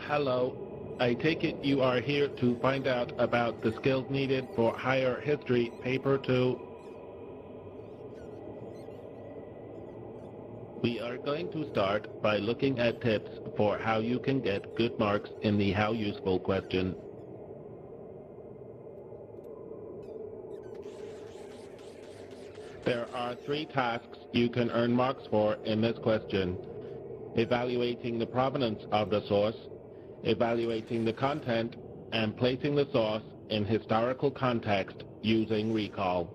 Hello. I take it you are here to find out about the skills needed for Higher History Paper 2. We are going to start by looking at tips for how you can get good marks in the How Useful question. There are 3 tasks you can earn marks for in this question: evaluating the provenance of the source, evaluating the content, and placing the source in historical context using recall.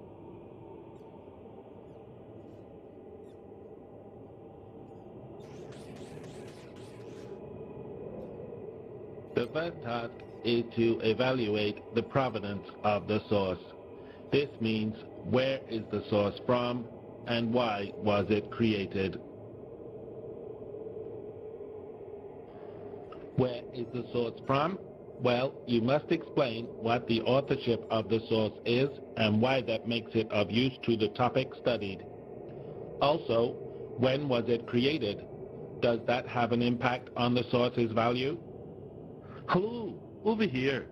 The first task is to evaluate the provenance of the source. This means where is the source from and why was it created. Where is the source from? Well, you must explain what the authorship of the source is and why that makes it of use to the topic studied. Also, when was it created? Does that have an impact on the source's value? Hello, over here.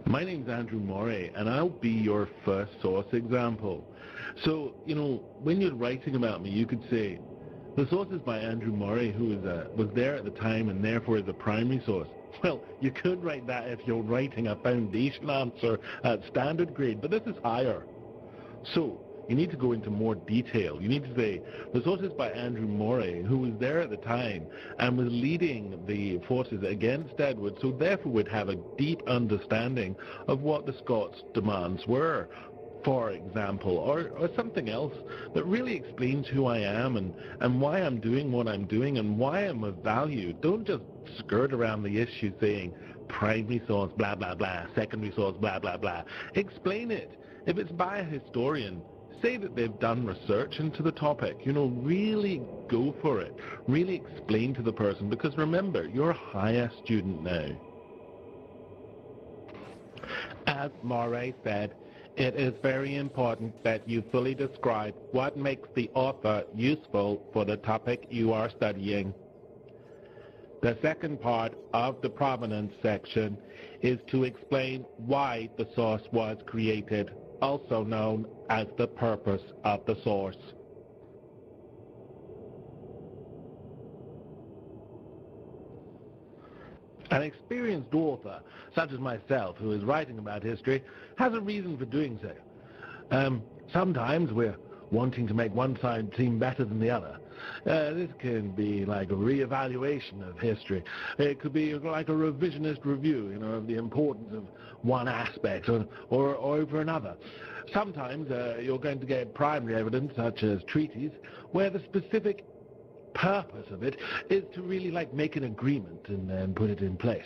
My name's Andrew Morey, and I'll be your first source example. So, when you're writing about me, you could say, the source is by Andrew Morey, who was there at the time and therefore is a primary source. Well, you could write that if you're writing a foundation answer at standard grade, but this is higher. So, you need to go into more detail. You need to say, the source is by Andrew Morey, who was there at the time and was leading the forces against Edward, so therefore would have a deep understanding of what the Scots' demands were, for example, or something else that really explains who I am and why I'm doing what I'm doing and why I'm of value. Don't just skirt around the issue saying primary source, blah, blah, blah, secondary source, blah, blah, blah. Explain it. If it's by a historian, say that they've done research into the topic. Really go for it. Really explain to the person, because remember, you're a higher student now. As Morey said, it is very important that you fully describe what makes the author useful for the topic you are studying. The second part of the provenance section is to explain why the source was created, also known as the purpose of the source. An experienced author, such as myself, who is writing about history, has a reason for doing so. Sometimes we're wanting to make one side seem better than the other. This can be like a re-evaluation of history. It could be like a revisionist review, of the importance of one aspect or over another. Sometimes you're going to get primary evidence, such as treaties, where the specific purpose of it is to really make an agreement and put it in place.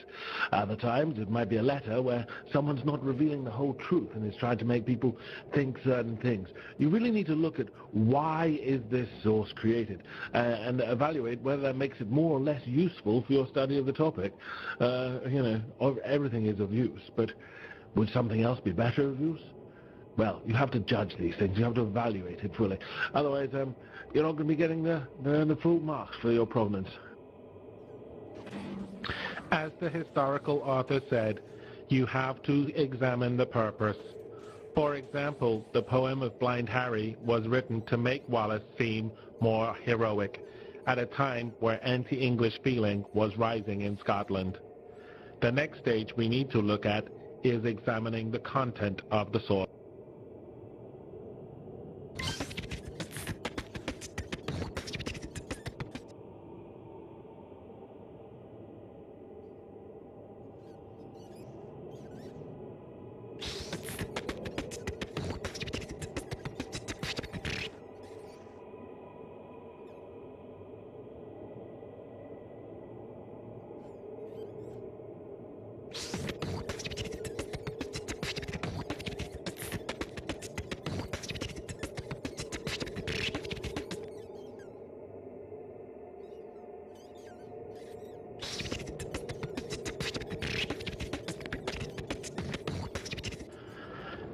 Other times it might be a letter where someone's not revealing the whole truth and is trying to make people think certain things. You really need to look at why is this source created and evaluate whether that makes it more or less useful for your study of the topic. Everything is of use, but would something else be better of use? Well, you have to judge these things. You have to evaluate it fully. Otherwise, you're not going to be getting the full marks for your provenance. As the historical author said, you have to examine the purpose. For example, the poem of Blind Harry was written to make Wallace seem more heroic at a time where anti-English feeling was rising in Scotland. The next stage we need to look at is examining the content of the source.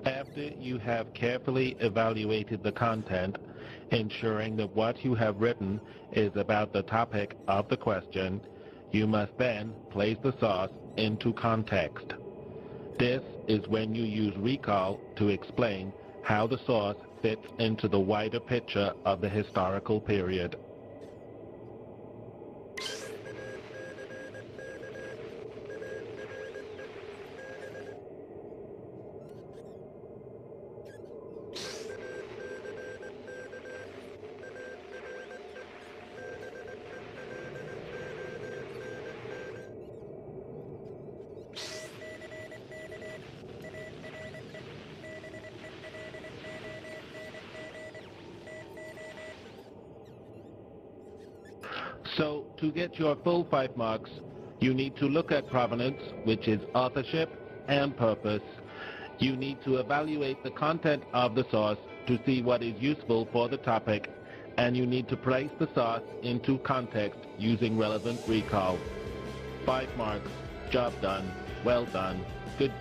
After you have carefully evaluated the content, ensuring that what you have written is about the topic of the question, You must then place the source into context. This is when you use recall to explain how the source fits into the wider picture of the historical period. So, to get your full 5 marks, you need to look at provenance, which is authorship, and purpose. You need to evaluate the content of the source to see what is useful for the topic, and you need to place the source into context using relevant recall. 5 marks. Job done. Well done. Good